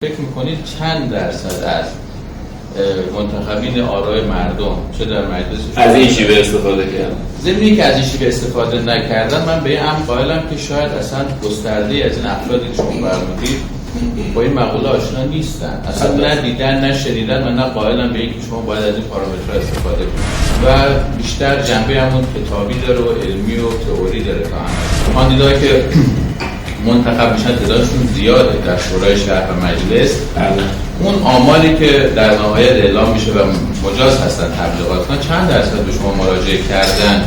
فکر میکنید چند درصد از منتخبین آرای مردم چه در مجلس از این شیوه استفاده کردن؟ ضمنی که از این شیوه استفاده نکردن، من به این امر قائلم که شاید اصلا گسترده از این افرادی که شما فرمودید با این مقوله آشنا نیستن، اصلا نه دیدن نه شنیدن و نه قائلم به اینکه شما باید از این پارامترها استفاده کنید و بیشتر جنبه همون کتابی داره و علمی و تئوری داره. تا هم کاندیدایی که منتخب میشن تعدادشون زیاده در شورای شهر و مجلس. اون آماری که در نهایت اعلام میشه و مجاز هستن تبلیغات کنن چند درصد به شما مراجعه کردن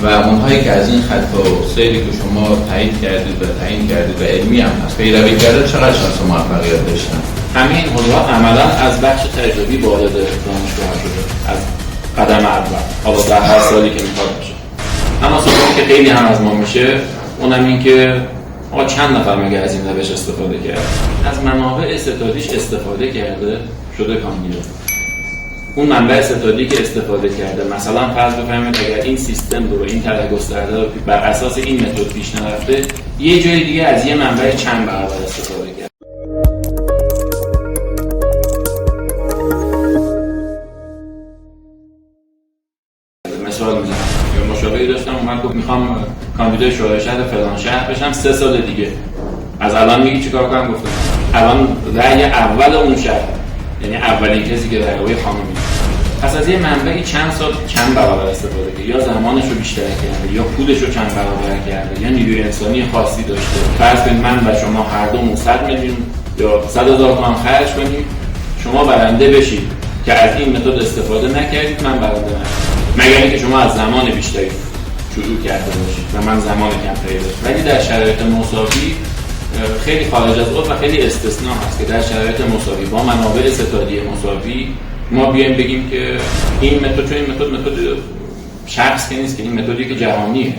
و اونهایی که از این خط و سیری که شما تایید کردید و تعیین کردید و علمی هم هست پیروی کردن چقدر شانس موفقیت داشتن؟ همین حضورات عملا از بخش تجربی وارد دانشگاه شده از قدم اول، حالا در هر سالی که میخواد باشه. اما سوالی که خیلی هم از ما میشه اونم این که آقا چند نفر مگه از این روش استفاده کرده؟ از منابع استعدادیش استفاده کرده شده کاندیدا. اون منبع استعدادی که استفاده کرده، مثلا فرض بفرمایید اگر این سیستم رو این طرح گسترده رو بر اساس این متد پیش نرفته، یه جای دیگه از یه منبع چند برابر استفاده کرده. مثال میزنم، یا مشابهی داشتم اومد گفت میخوام کاندیدای شورای شهر فلان شهر بشم 3 سال دیگه. از الان میگی چیکار کنم؟ گفتم الان رأی اول اون شهر، یعنی اولین کسی که رأی خانمی، پس از یه منبعی چند سال چند برابر استفاده کرده، یا زمانش رو بیشتر کرده یا پولش رو چند برابر کرده یا نیروی انسانی خاصی داشته. فرض کنید من و شما هر دو 100 میلیون یا 100,000 تومان خرج کنیم، شما برنده بشید که از این متد استفاده نکردید، من برنده نشم، مگر اینکه شما از زمان بیشتری شروع کرده باشید و من زمان کمتری داشتم. ولی در شرایط مساوی خیلی خارج از عرف و خیلی استثناء هست که در شرایط مساوی با منابع استعدادی مساوی ما بیایم بگیم که این متد، چون این متد شخص که نیست، که این متدی که جهانیه،